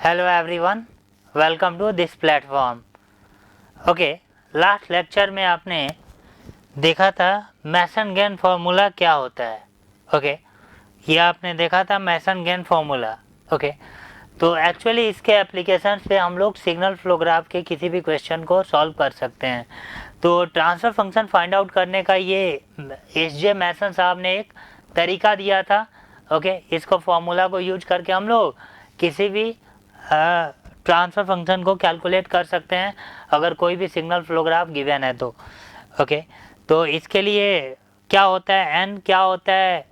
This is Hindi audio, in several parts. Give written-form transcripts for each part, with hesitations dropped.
Hello everyone, welcome to this platform. Okay, last lecture में आपने देखा था मैसन-गेन फार्मूला क्या होता है. ओके, ये आपने देखा था मैसन-गेन फार्मूला. ओके, तो एक्चुअली इसके एप्लीकेशन से हम लोग सिग्नल फ्लो ग्राफ के किसी भी क्वेश्चन को सॉल्व कर सकते हैं. तो ट्रांसफ़र फंक्शन फाइंड आउट करने का ये एस.जे. मैसन साहब ने एक तरीका दिया था. ओके, इसको फार्मूला को यूज करके हम लोग किसी भी ट्रांसफ़र फंक्शन को कैलकुलेट कर सकते हैं अगर कोई भी सिग्नल फ्लो ग्राफ गिवन है तो. ओके, तो इसके लिए क्या होता है एन, क्या होता है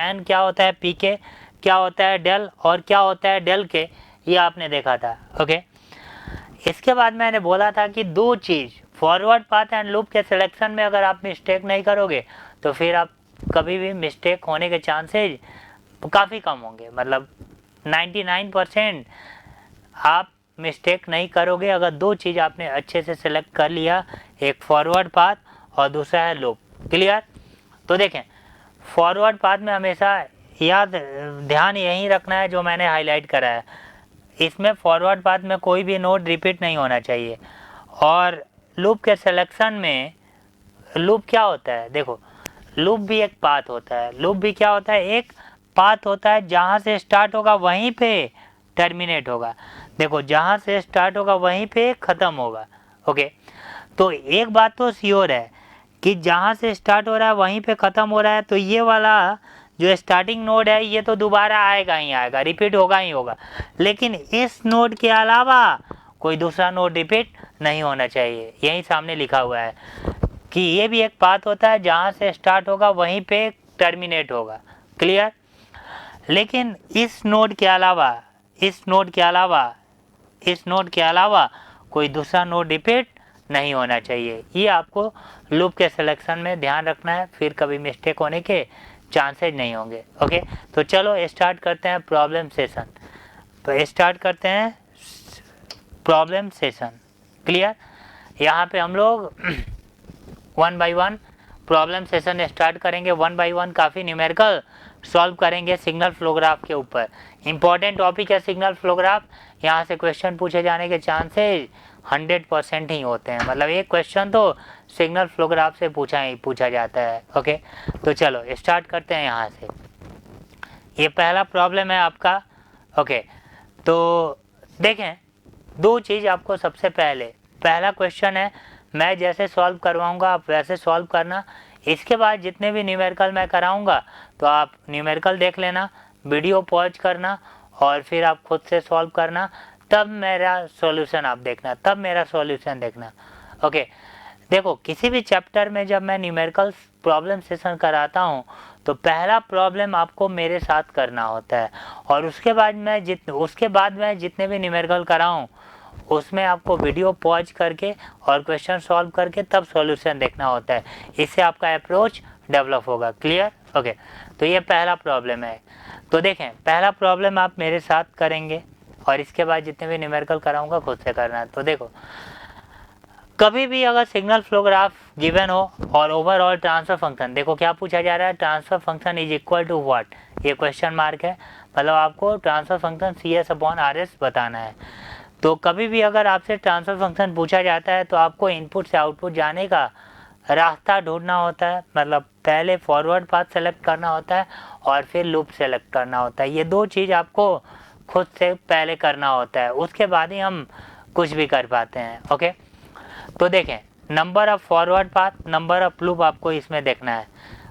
एन, क्या होता है पी के, क्या होता है डेल और क्या होता है डेल के, ये आपने देखा था. ओके, इसके बाद मैंने बोला था कि दो चीज़ फॉरवर्ड पाथ एंड लूप के सिलेक्शन में अगर आप मिस्टेक नहीं करोगे तो फिर आप कभी भी मिस्टेक होने के चांसेज काफ़ी कम होंगे. मतलब 99% आप मिस्टेक नहीं करोगे अगर दो चीज़ आपने अच्छे से सिलेक्ट कर लिया, एक फॉरवर्ड पाथ और दूसरा है लूप. क्लियर? तो देखें, फॉरवर्ड पाथ में हमेशा ध्यान यही रखना है जो मैंने हाईलाइट करा है. इसमें फॉरवर्ड पाथ में कोई भी नोड रिपीट नहीं होना चाहिए. और लूप के सिलेक्शन में लूप क्या होता है, देखो लूप भी एक पाथ होता है. लूप भी क्या होता है, एक पाथ होता है. जहाँ से स्टार्ट होगा वहीं पे टर्मिनेट होगा. देखो, जहाँ से स्टार्ट होगा वहीं पे ख़त्म होगा. ओके, तो एक बात तो श्योर है कि जहाँ से स्टार्ट हो रहा है वहीं पे ख़त्म हो रहा है. तो ये वाला जो स्टार्टिंग नोड है ये तो दोबारा आएगा ही आएगा, रिपीट होगा ही होगा. लेकिन इस नोड के अलावा कोई दूसरा नोड रिपीट नहीं होना चाहिए. यही सामने लिखा हुआ है कि ये भी एक पाथ होता है, जहाँ से स्टार्ट होगा वहीं पे टर्मिनेट होगा. क्लियर? लेकिन इस नोड के अलावा कोई दूसरा नोड रिपीट नहीं होना चाहिए. ये आपको लूप के सिलेक्शन में ध्यान रखना है, फिर कभी मिस्टेक होने के चांसेज नहीं होंगे. ओके, तो चलो स्टार्ट करते हैं प्रॉब्लम सेशन. तो स्टार्ट करते हैं प्रॉब्लम सेशन. क्लियर? यहाँ पे हम लोग 1 बाई 1 प्रॉब्लम सेशन स्टार्ट करेंगे. 1 बाई 1 काफ़ी न्यूमेरिकल सॉल्व करेंगे सिग्नल फ्लो ग्राफ के ऊपर. इंपॉर्टेंट टॉपिक है सिग्नल फ्लो ग्राफ. यहाँ से क्वेश्चन पूछे जाने के चांसेज 100% ही होते हैं. मतलब एक क्वेश्चन तो सिग्नल फ्लो ग्राफ से पूछा जाता है. ओके, तो चलो स्टार्ट करते हैं यहाँ से. ये पहला प्रॉब्लम है आपका. ओके, तो देखें दो चीज़ आपको सबसे पहला क्वेश्चन है, मैं जैसे सॉल्व करवाऊँगा आप वैसे सॉल्व करना. इसके बाद जितने भी न्यूमेरिकल मैं कराऊँगा तो आप न्यूमेरिकल देख लेना, वीडियो पॉज करना और फिर आप खुद से सॉल्व करना. तब मेरा सॉल्यूशन आप देखना, तब मेरा सॉल्यूशन देखना. ओके, देखो किसी भी चैप्टर में जब मैं न्यूमेरिकल प्रॉब्लम सेशन कराता हूँ तो पहला प्रॉब्लम आपको मेरे साथ करना होता है और उसके बाद मैं जितने भी न्यूमेरिकल कराऊँ उसमें आपको वीडियो पॉज करके और क्वेश्चन सॉल्व करके तब सॉल्यूशन देखना होता है. इससे आपका अप्रोच डेवलप होगा. क्लियर? ओके, तो ये पहला प्रॉब्लम है. तो देखें, पहला प्रॉब्लम आप मेरे साथ करेंगे और इसके बाद जितने भी न्यूमेरिकल कराऊंगा खुद से करना. तो देखो, कभी भी अगर सिग्नल फ्लो ग्राफ गिवन हो और ओवरऑल ट्रांसफर फंक्शन, देखो क्या पूछा जा रहा है, transfer function is equal to what, ये क्वेश्चन मार्क है. मतलब आपको ट्रांसफर फंक्शन CS/RS बताना है. तो कभी भी अगर आपसे ट्रांसफर फंक्शन पूछा जाता है तो आपको इनपुट से आउटपुट जाने का रास्ता ढूंढना होता है. मतलब पहले फॉरवर्ड पाथ सेलेक्ट करना होता है और फिर लूप सेलेक्ट करना होता है. ये दो चीज़ आपको खुद से पहले करना होता है, उसके बाद ही हम कुछ भी कर पाते हैं. ओके, तो देखें number of forward path, number of loop आपको इसमें देखना है.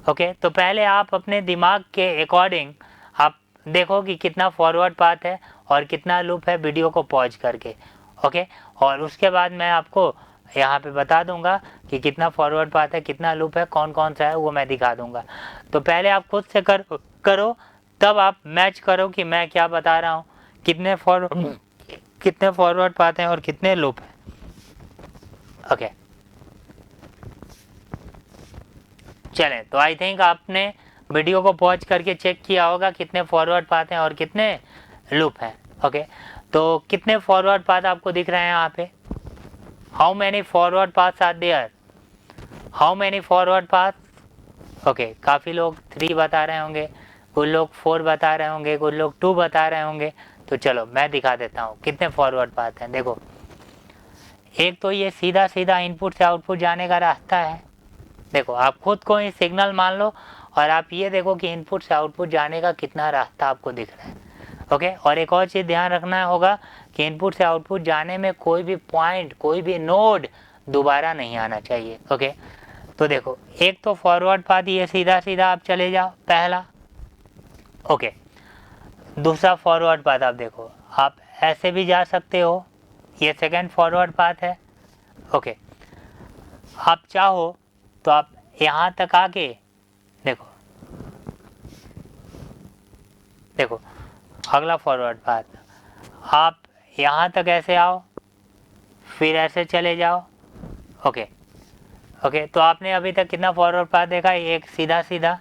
ओके, तो पहले आप अपने दिमाग के अकॉर्डिंग आप देखो कि कितना फॉरवर्ड पाथ है और कितना लूप है, वीडियो को पॉज करके. ओके, और उसके बाद मैं आपको यहाँ पे बता दूंगा कि कितना फॉरवर्ड पाथ है, कितना लूप है, कौन कौन सा है, वो मैं दिखा दूंगा. तो पहले आप खुद से करो, तब आप मैच करो कि मैं क्या बता रहा हूँ, कितने फॉरवर्ड पाथ हैं और कितने लूप हैं. ओके, चलें, तो आई थिंक आपने वीडियो को पॉज करके चेक किया होगा कितने फॉरवर्ड पाथ हैं और कितने लूप हैं. ओके, तो कितने फॉरवर्ड पाथ आपको दिख रहे हैं यहाँ पे, how many forward paths are there, how many forward path. Okay, काफ़ी लोग 3 बता रहे होंगे, कुछ लोग 4 बता रहे होंगे, कुछ लोग 2 बता रहे होंगे. तो चलो मैं दिखा देता हूँ कितने फॉरवर्ड पाथ हैं। देखो, एक तो ये सीधा सीधा इनपुट से आउटपुट जाने का रास्ता है। देखो, आप खुद को ही सिग्नल मान लो और आप ये देखो कि इनपुट से आउटपुट जाने का कितना रास्ता आपको दिख रहा है। ओके, और एक और चीज़ ध्यान रखना होगा कि इनपुट से आउटपुट जाने में कोई भी पॉइंट, कोई भी नोड दोबारा नहीं आना चाहिए। ओके, तो देखो, एक तो फॉरवर्ड पाथ ये सीधा सीधा आप चले जाओ, पहला। ओके, दूसरा फॉरवर्ड पाथ आप देखो, आप ऐसे भी जा सकते हो, ये सेकंड फॉरवर्ड पाथ है। ओके, आप चाहो तो आप यहाँ तक आके देखो अगला फॉरवर्ड पाथ, आप यहाँ तक ऐसे आओ, फिर ऐसे चले जाओ। ओके, तो आपने अभी तक कितना फॉरवर्ड पाथ देखा? एक सीधा सीधा।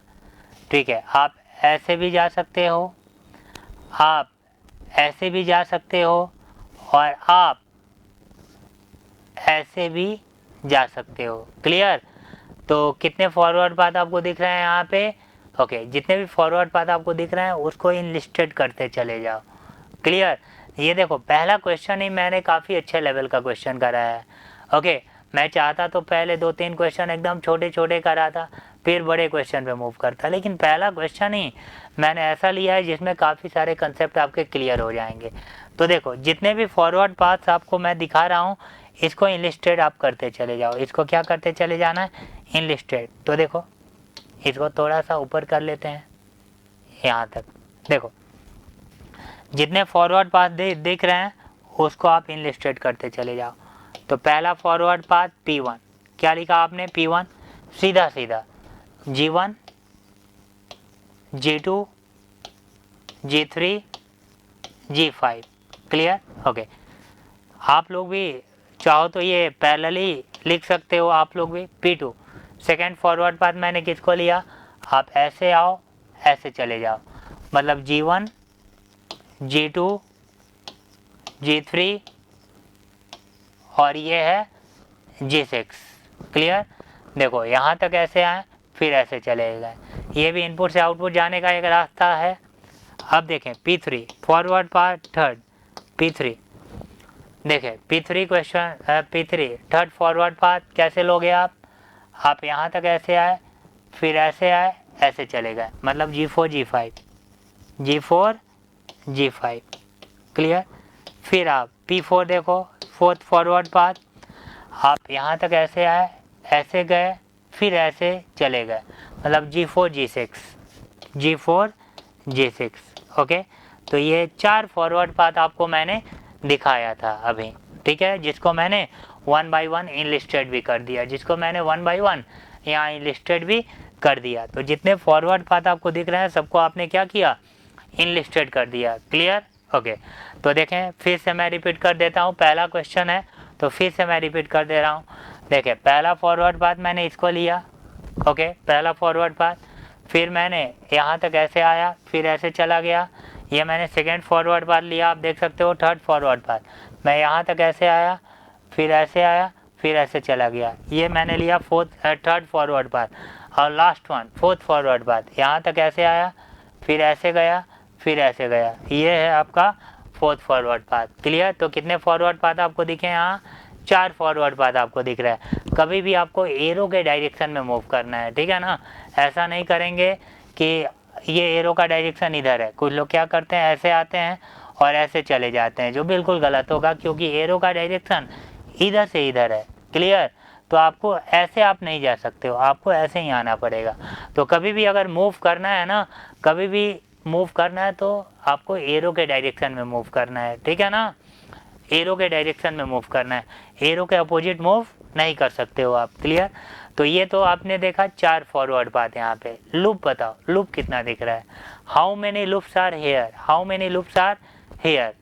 ठीक है, आप ऐसे भी जा सकते हो, आप ऐसे भी जा सकते हो, और आप ऐसे भी जा सकते हो। क्लियर? तो कितने फॉरवर्ड पाथ आपको दिख रहे हैं यहाँ पे? ओके, जितने भी फॉरवर्ड पाथ आपको दिख रहे हैं उसको इनलिस्टेड करते चले जाओ। क्लियर? ये देखो, पहला क्वेश्चन ही मैंने काफ़ी अच्छे लेवल का क्वेश्चन कराया है। ओके, मैं चाहता तो पहले 2-3 क्वेश्चन एकदम छोटे छोटे कराता, फिर बड़े क्वेश्चन पे मूव करता, लेकिन पहला क्वेश्चन ही मैंने ऐसा लिया है जिसमें काफ़ी सारे कंसेप्ट आपके क्लियर हो जाएंगे। तो देखो, जितने भी फॉरवर्ड पाथ्स आपको मैं दिखा रहा हूँ, इसको इनलिस्टेड आप करते चले जाओ। इसको क्या करते चले जाना है? इनलिस्टेड। तो देखो, इसको थोड़ा सा ऊपर कर लेते हैं, यहाँ तक। देखो, जितने फॉरवर्ड पाथ दिख रहे हैं उसको आप इनलिस्टेड करते चले जाओ। तो पहला फॉरवर्ड पाथ P1, क्या लिखा आपने? P1 सीधा सीधा, G1, G2, G3, G5। Clear? Okay, आप लोग भी चाहो तो ये पैरेलली लिख सकते हो, आप लोग भी। P2 सेकेंड फॉरवर्ड पाथ मैंने किसको लिया? आप ऐसे आओ, ऐसे चले जाओ, मतलब G1, G2, G3 और ये है G6। क्लियर? देखो, यहाँ तक ऐसे आए, फिर ऐसे चले गए। ये भी इनपुट से आउटपुट जाने का एक रास्ता है। अब देखें P3 forward path third, P3 देखें, P3 question, P3 third forward path कैसे लोगे आप? आप यहाँ तक ऐसे आए, फिर ऐसे आए, ऐसे चले गए, मतलब G4, G5, G4, G5। Clear? फिर आप P4 देखो, फोर्थ फॉरवर्ड पाथ, आप यहाँ तक ऐसे आए, ऐसे गए, फिर ऐसे चले गए, मतलब G4, G6, G4, G6। Okay, तो ये 4 फॉरवर्ड पाथ आपको मैंने दिखाया था अभी। ठीक है, जिसको मैंने 1 by 1 इनलिस्टेड भी कर दिया, जिसको मैंने 1 by 1 यहाँ इनलिस्टेड भी कर दिया। तो जितने फॉरवर्ड पाथ आपको दिख रहे हैं सबको आपने क्या किया? इनलिस्टेड कर दिया। क्लियर? ओके, तो देखें, फिर से मैं रिपीट कर देता हूँ। पहला क्वेश्चन है तो फिर से मैं रिपीट कर दे रहा हूँ। देखें, पहला फॉरवर्ड पाथ मैंने इसको लिया। ओके, पहला फॉरवर्ड पाथ, फिर मैंने यहाँ तक ऐसे आया, फिर ऐसे चला गया। ये मैंने सेकेंड फॉरवर्ड पाथ लिया, आप देख सकते हो। थर्ड फॉरवर्ड पाथ, मैं यहाँ तक ऐसे आया, फिर ऐसे आया, फिर ऐसे चला गया। ये मैंने लिया थर्ड फॉरवर्ड पाथ। और last one fourth forward path, यहाँ तक ऐसे आया, फिर ऐसे गया, फिर ऐसे गया। ये है आपका फोर्थ फॉरवर्ड पाथ। क्लियर? तो कितने फॉरवर्ड पाथ आपको दिखे यहाँ? 4 फॉरवर्ड पाथ आपको दिख रहा है। कभी भी आपको एरो के डायरेक्शन में मूव करना है, ठीक है ना? ऐसा नहीं करेंगे कि ये एरो का डायरेक्शन इधर है। कुछ लोग क्या करते हैं, ऐसे आते हैं और ऐसे चले जाते हैं, जो बिल्कुल गलत होगा, क्योंकि एरो का डायरेक्शन इधर से इधर है। क्लियर? तो आपको ऐसे आप नहीं जा सकते हो, आपको ऐसे ही आना पड़ेगा। तो कभी भी अगर मूव करना है ना, कभी भी मूव करना है तो आपको एरो के डायरेक्शन में मूव करना है, ठीक है ना? एरो के डायरेक्शन में मूव करना है, एरो के अपोजिट मूव नहीं कर सकते हो आप। क्लियर? तो ये तो आपने देखा 4 फॉरवर्ड पाथ। यहाँ पे लूप बताओ, लूप कितना दिख रहा है? How many loops are here? How many loops are here?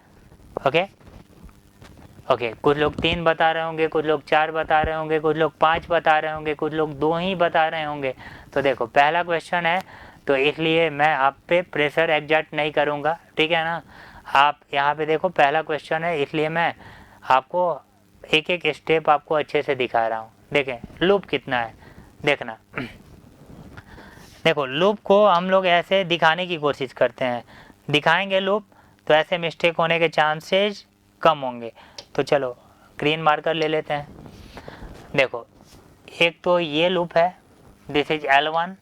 Okay, कुछ लोग 3 बता रहे होंगे, कुछ लोग 4 बता रहे होंगे, कुछ लोग 5 बता रहे होंगे, कुछ लोग 2 ही बता रहे होंगे। तो देखो, पहला क्वेश्चन है तो इसलिए मैं आप पे प्रेशर एग्जर्ट नहीं करूँगा, ठीक है ना? आप यहाँ पे देखो, पहला क्वेश्चन है, इसलिए मैं आपको एक एक स्टेप आपको अच्छे से दिखा रहा हूँ। देखें, लूप कितना है, देखना। देखो, लूप को हम लोग ऐसे दिखाने की कोशिश करते हैं, दिखाएंगे लूप तो ऐसे मिस्टेक होने के चांसेस कम होंगे। तो चलो ग्रीन मार्कर ले लेते हैं। देखो एक तो ये लूप है, दिस इज L1।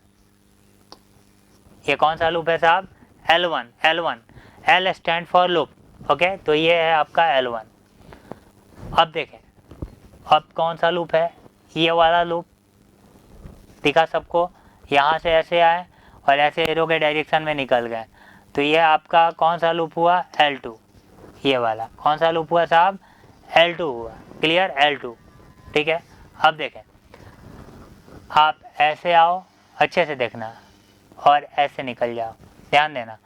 ये कौन सा लूप है साहब? L1। L stand for loop, okay. तो ये है आपका L1। अब देखें, अब कौन सा लूप है? ये वाला लूप दिखा सबको, यहाँ से ऐसे आए और ऐसे एरो के डायरेक्शन में निकल गए। तो ये आपका कौन सा लूप हुआ? L2। ये वाला कौन सा लूप हुआ साहब? L2 हुआ। क्लियर? L2, ठीक है। अब देखें, आप ऐसे आओ, अच्छे से देखना, और ऐसे निकल जाओ। ध्यान देना,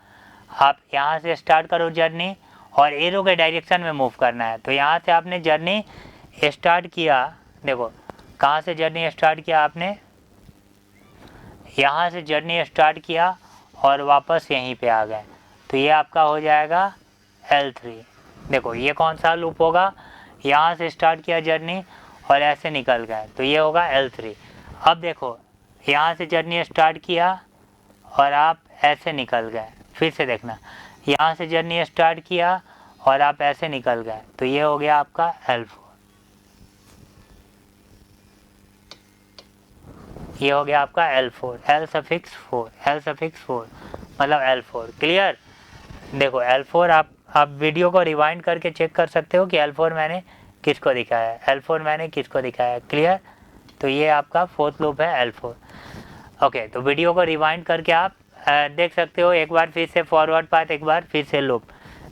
आप यहाँ से स्टार्ट करो जर्नी और एरो के डायरेक्शन में मूव करना है। तो यहाँ से आपने जर्नी स्टार्ट किया, देखो कहाँ से जर्नी स्टार्ट किया आपने? यहाँ से जर्नी स्टार्ट किया और वापस यहीं पे आ गए। तो ये आपका हो जाएगा L3। देखो ये कौन सा लूप होगा? यहाँ से स्टार्ट किया जर्नी और ऐसे निकल गए, तो ये होगा L3। अब देखो यहाँ से जर्नी स्टार्ट किया और आप ऐसे निकल गए, फिर से देखना, यहाँ से जर्नी स्टार्ट किया और आप ऐसे निकल गए, तो ये हो गया आपका L4। ये हो गया आपका L4, L4 मतलब L4। क्लियर? देखो L4 आप वीडियो को रिवाइंड करके चेक कर सकते हो कि L4 मैंने किसको दिखाया है, L4 मैंने किसको दिखाया है। क्लियर? तो ये आपका फोर्थ लूप है L4। ओके, तो वीडियो को रिवाइंड करके आप देख सकते हो, एक बार फिर से फॉरवर्ड पाथ, एक बार फिर से लूप।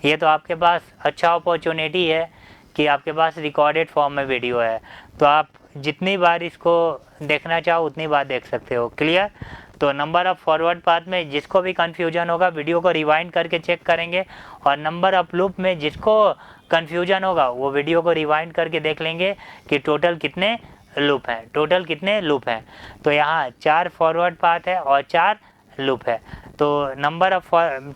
ये तो आपके पास अच्छा अपॉर्चुनिटी है कि आपके पास रिकॉर्डेड फॉर्म में वीडियो है, तो आप जितनी बार इसको देखना चाहो उतनी बार देख सकते हो। क्लियर? तो नंबर ऑफ फॉरवर्ड पाथ में जिसको भी कन्फ्यूजन होगा वीडियो को रिवाइंड करके चेक करेंगे, और नंबर ऑफ लूप में जिसको कन्फ्यूजन होगा वो वीडियो को रिवाइंड करके देख लेंगे कि टोटल कितने लूप हैं। तो यहाँ 4 फॉरवर्ड पाथ है और 4 लूप है। तो नंबर ऑफ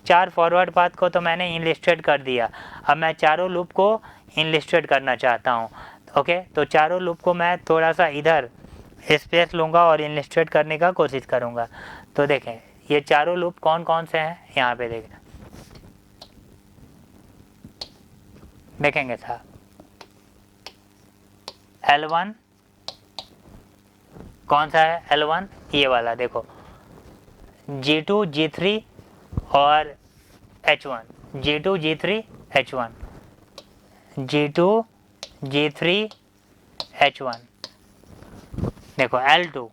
4 फॉरवर्ड पाथ को तो मैंने इनलिस्टेड कर दिया। अब मैं चारों लूप को इनलिस्टेड करना चाहता हूँ। ओके, तो चारों लूप को मैं थोड़ा सा इधर स्पेस लूँगा और इनलिस्टेड करने का कोशिश करूँगा। तो देखें ये चारों लूप कौन कौन से हैं, यहाँ पे देखेंगे साहब। L1 कौन सा है? L1 ये वाला, देखो G2 G3 और H1, G2 G3 H1, G2 G3 H1। देखो L2।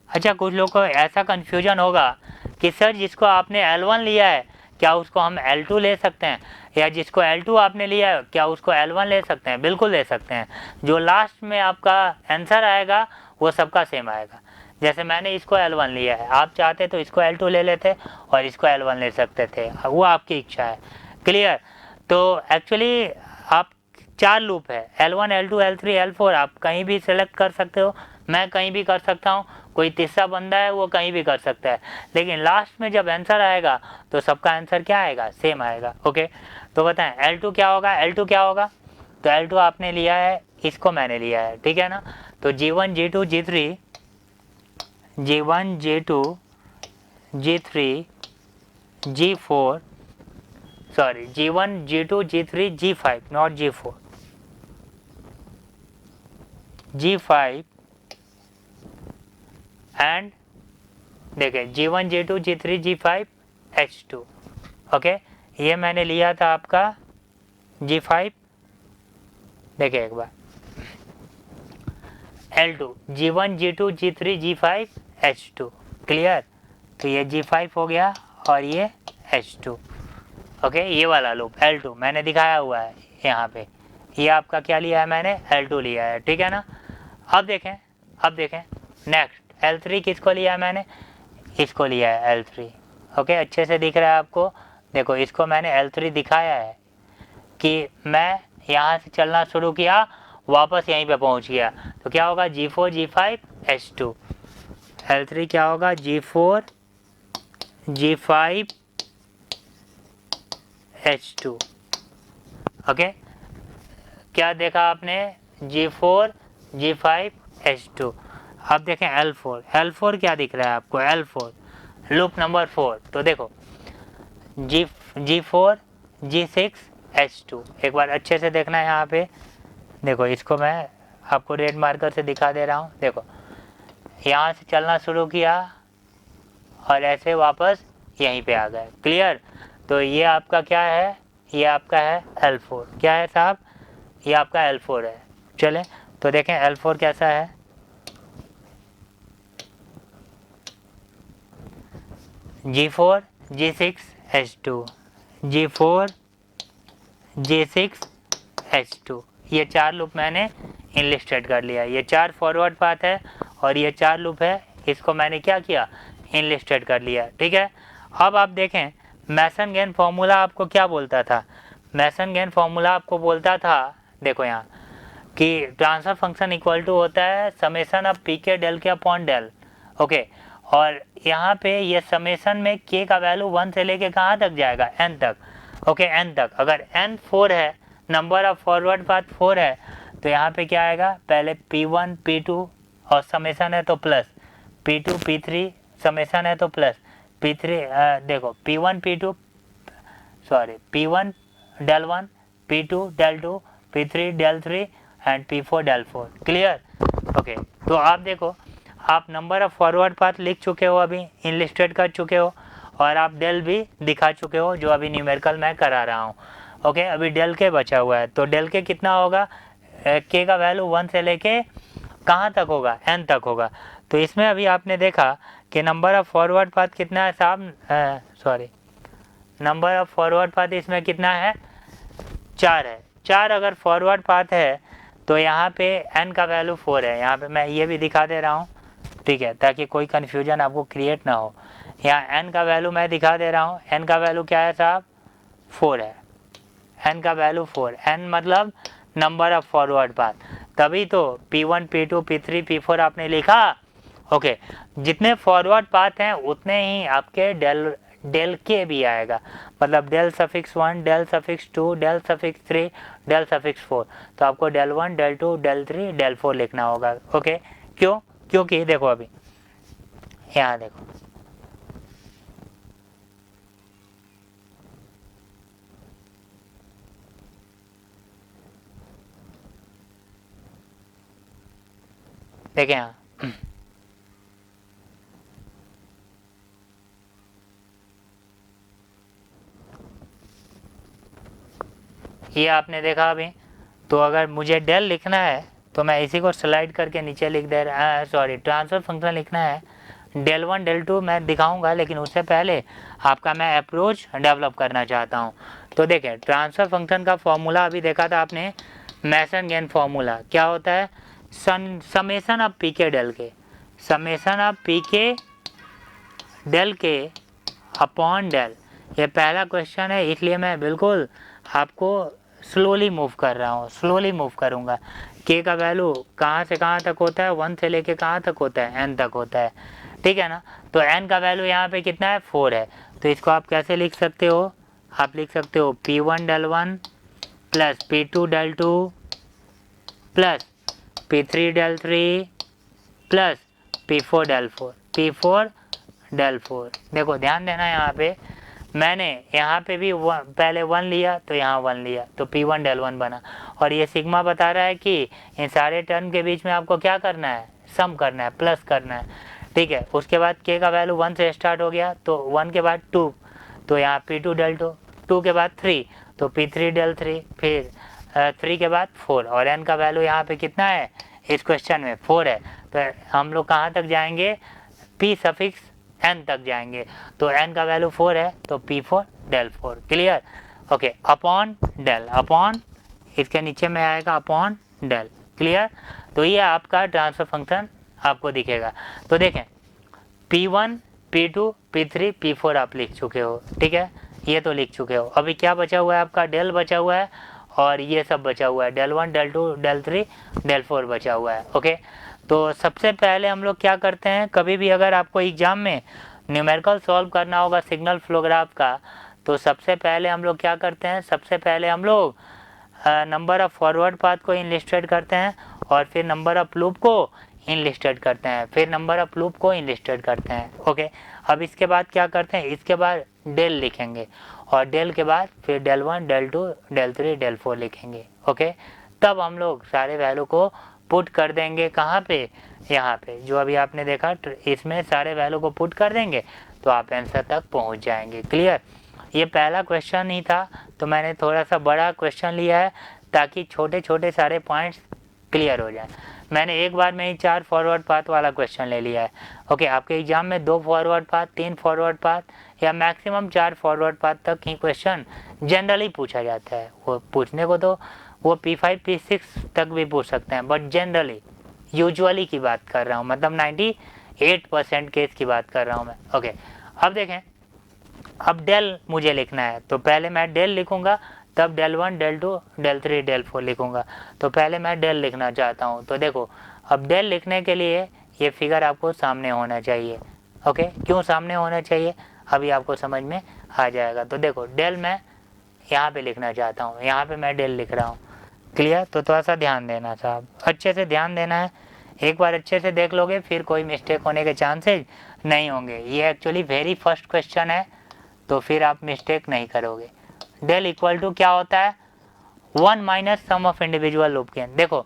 अच्छा, कुछ लोग को ऐसा कन्फ्यूजन होगा कि सर जिसको आपने L1 लिया है क्या उसको हम L2 ले सकते हैं, या जिसको L2 आपने लिया है क्या उसको L1 ले सकते हैं? बिल्कुल ले सकते हैं। जो लास्ट में आपका आंसर आएगा वो सबका सेम आएगा। जैसे मैंने इसको L1 लिया है, आप चाहते तो इसको L2 ले लेते और इसको L1 ले सकते थे, वो आपकी इच्छा है। क्लियर? तो एक्चुअली आप 4 लूप है, L1 L2 L3 L4, आप कहीं भी सेलेक्ट कर सकते हो, मैं कहीं भी कर सकता हूँ, कोई तीसरा बंदा है वो कहीं भी कर सकता है, लेकिन लास्ट में जब आंसर आएगा तो सबका आंसर क्या आएगा? सेम आएगा। ओके, तो बताएं L2 क्या होगा? L2 क्या होगा? तो L2 आपने लिया है, इसको मैंने लिया है, ठीक है ना। तो G1 G2 G3, G1 G2 G3 G4, sorry G1 G2 G3 G5, not G4, G5 and देखिए G1 G2 G3 G5 H2। Okay, ये मैंने लिया था आपका G5। देखिए एक बार L2 G1 G2 G3 G5 H2। Clear? तो ये G5 हो गया और ये H2। ओके, ये वाला लूप L2 मैंने दिखाया हुआ है यहाँ पे, ये आपका क्या लिया है? मैंने L2 लिया है, ठीक है ना। अब देखें नेक्स्ट L3 किसको लिया है? मैंने इसको लिया है L3। ओके, अच्छे से दिख रहा है आपको। देखो इसको मैंने L3 दिखाया है कि मैं यहाँ से चलना शुरू किया, वापस यहीं पे पहुँच गया, तो क्या होगा? G4 G5 H2। L3 क्या होगा? G4 G5 H2। ओके, क्या देखा आपने? G4 G5 H2। अब देखें L4 क्या दिख रहा है आपको? L4 loop number 4। तो देखो G4 G6H2। एक बार अच्छे से देखना है यहाँ पे, देखो इसको मैं आपको रेड मार्कर से दिखा दे रहा हूँ। देखो यहाँ से चलना शुरू किया और ऐसे वापस यहीं पे आ गए। क्लियर? तो ये आपका क्या है, ये आपका है L4। क्या है साहब? ये आपका L4 है। चलें तो देखें L4 कैसा है। G4 G6H2, G4 G6H2, ये 4 लूप मैंने इनलिस्टेड कर लिया। ये 4 फॉरवर्ड पाथ है और ये 4 लूप है, इसको मैंने क्या किया, इनलिस्टेड कर लिया। ठीक है, अब आप देखें मैसन गेन फॉर्मूला आपको क्या बोलता था। मैसन गेन फॉर्मूला आपको बोलता था, देखो यहाँ कि ट्रांसफर फंक्शन इक्वल टू होता है समेसन ऑफ पी के डेल के अपॉन डेल। ओके, और यहाँ पे ये समेसन में के का वैल्यू 1 से लेके कहाँ तक जाएगा, n तक। ओके, n तक। अगर n 4 है, नंबर ऑफ फॉरवर्ड पाथ 4 है, तो यहाँ पे क्या आएगा, पहले P1 P2 और समेसन है तो प्लस P2 P3, समेसन है तो प्लस P3, देखो P1 P2 sorry P1 del 1, P2 del 2, P3 del 3 and P4 del 4। Clear? Okay, तो आप देखो आप नंबर ऑफ फॉरवर्ड पाथ लिख चुके हो, अभी इनलिस्टेड कर चुके हो, और आप डेल भी दिखा चुके हो जो अभी न्यूमेरिकल मैं करा रहा हूँ। ओके, अभी डेल के बचा हुआ है, तो डेल के कितना होगा, के का वैल्यू 1 से लेके कहाँ तक होगा, n तक होगा। तो इसमें अभी आपने देखा कि नंबर ऑफ फॉरवर्ड पाथ कितना है साहब, sorry number of forward path इसमें कितना है, 4 है। 4 अगर फॉरवर्ड पाथ है तो यहाँ पे n का वैल्यू 4 है। यहाँ पे मैं ये भी दिखा दे रहा हूँ, ठीक है, ताकि कोई कन्फ्यूजन आपको क्रिएट ना हो। यहाँ n का वैल्यू मैं दिखा दे रहा हूँ, n का वैल्यू क्या है साहब, 4 है। n का वैल्यू 4, n मतलब नंबर ऑफ फॉरवर्ड पाथ, तभी तो P1 P2 P3 P4 आपने लिखा। ओके, जितने फॉरवर्ड पाथ हैं उतने ही आपके डेल के भी आएगा, मतलब del suffix 1, del suffix 2, del suffix 3, del suffix 4। तो आपको डेल 1, डेल 2, डेल 3, डेल 4 लिखना होगा। ओके, क्यों? क्योंकि देखो अभी यहाँ देखो, देखें यहाँ ये आपने देखा अभी। तो अगर मुझे डेल लिखना है तो मैं इसी को स्लाइड करके नीचे लिख दे रहा, सॉरी ट्रांसफर फंक्शन लिखना है, डेल 1 डेल 2 मैं दिखाऊंगा, लेकिन उससे पहले आपका मैं अप्रोच डेवलप करना चाहता हूँ। तो देखें ट्रांसफर फंक्शन का फॉर्मूला अभी देखा था आपने, मैसन गेन फॉर्मूला क्या होता है, समेसन ऑफ पी के डेल के, समेसन ऑफ पी के डेल के अपॉन डेल। ये पहला क्वेश्चन है, इसलिए मैं बिल्कुल आपको स्लोली मूव कर रहा हूँ, स्लोली मूव करूँगा। के का वैल्यू कहाँ से कहाँ तक होता है, 1 से लेके कहाँ तक होता है, n तक होता है, ठीक है ना। तो n का वैल्यू यहाँ पे कितना है, 4 है। तो इसको आप कैसे लिख सकते हो, आप लिख सकते हो P1 del 1 plus P2 del 2 plus P3 del 3 plus P4 del 4, P4 del 4। देखो ध्यान देना, यहाँ पे मैंने यहाँ पे भी पहले 1 लिया तो यहाँ 1 लिया, तो P1 डेल 1 बना। और ये सिग्मा बता रहा है कि इन सारे टर्म के बीच में आपको क्या करना है, सम करना है, प्लस करना है, ठीक है। उसके बाद के का वैल्यू 1 से स्टार्ट हो गया, तो 1 के बाद 2, तो यहाँ P2 डेल 2, 2 के बाद 3, तो P3 डेल 3, फिर 3 के बाद 4, और n का वैल्यू यहाँ पे कितना है, इस क्वेश्चन में 4 है। तो हम लोग कहाँ तक जाएंगे, P सफिक्स n तक जाएंगे। तो n का वैल्यू 4 है, तो P4 del 4। Clear? Okay, upon del, upon इसके नीचे में आएगा अपॉन डेल। क्लियर? तो ये आपका ट्रांसफर फंक्शन आपको दिखेगा। तो देखें P1 P2 P3 P4 आप लिख चुके हो, ठीक है, ये तो लिख चुके हो। अभी क्या बचा हुआ है आपका, डेल बचा हुआ है, और ये सब बचा हुआ है, डेल 1 डेल 2 डेल 3 डेल 4 बचा हुआ है। ओके, तो सबसे पहले हम लोग क्या करते हैं, कभी भी अगर आपको एग्जाम में न्यूमेरिकल सॉल्व करना होगा सिग्नल फ्लो ग्राफ का, तो सबसे पहले हम लोग क्या करते हैं, सबसे पहले हम लोग नंबर ऑफ फॉरवर्ड पाथ को इनलिस्टेड करते हैं, और फिर नंबर ऑफ लूप को इनलिस्टेड करते हैं, फिर नंबर ऑफ लूप को इनलिस्टेड करते हैं। ओके, अब इसके बाद क्या करते हैं, इसके बाद डेल लिखेंगे, और डेल के बाद फिर डेल 1, डेल 2, डेल 3, डेल 4 लिखेंगे। ओके, तब हम लोग सारे वैल्यू को पुट कर देंगे कहाँ पे, यहाँ पे जो अभी आपने देखा, इसमें सारे वैल्यू को पुट कर देंगे तो आप आंसर तक पहुँच जाएंगे। क्लियर? ये पहला क्वेश्चन ही था तो मैंने थोड़ा सा बड़ा क्वेश्चन लिया है ताकि छोटे छोटे सारे पॉइंट्स क्लियर हो जाए। मैंने एक बार में ही 4 फॉरवर्ड पाथ वाला क्वेश्चन ले लिया है। ओके, आपके एग्जाम में 2 फॉरवर्ड पाथ, 3 फॉरवर्ड पाथ या मैक्सिमम 4 फॉरवर्ड पाथ तक ही क्वेश्चन जनरली पूछा जाता है। वो पूछने को तो वो P5 P6 तक भी पूछ सकते हैं, बट जनरली यूजुअली की बात कर रहा हूँ, मतलब 98% केस की बात कर रहा हूँ मैं। ओके, अब देखें, अब डेल मुझे लिखना है तो पहले मैं डेल लिखूंगा, तब डेल 1, डेल 2, डेल 3, डेल 4 लिखूंगा। तो पहले मैं डेल लिखना चाहता हूँ। तो देखो, अब डेल लिखने के लिए ये फिगर आपको सामने होना चाहिए। ओके, क्यों सामने होना चाहिए अभी आपको समझ में आ जाएगा। तो देखो, डेल मैं यहाँ पे लिखना चाहता हूँ, यहाँ पे मैं डेल लिख रहा हूँ। क्लियर? तो थोड़ा सा ध्यान देना साहब, अच्छे से ध्यान देना है। एक बार अच्छे से देख लोगे फिर कोई मिस्टेक होने के चांसेस नहीं होंगे। ये एक्चुअली वेरी फर्स्ट क्वेश्चन है तो फिर आप मिस्टेक नहीं करोगे। डेल इक्वल टू क्या होता है, 1 minus sum of individual loop gain. देखो,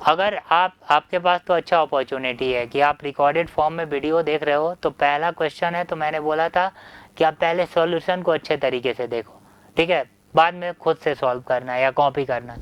अगर आपके पास तो अच्छा अपॉर्चुनिटी है कि आप रिकॉर्डेड फॉर्म में वीडियो देख रहे हो, तो पहला क्वेश्चन है तो मैंने बोला था कि आप पहले सॉल्यूशन को अच्छे तरीके से देखो, ठीक है, बाद में खुद से सॉल्व करना या कॉपी करना।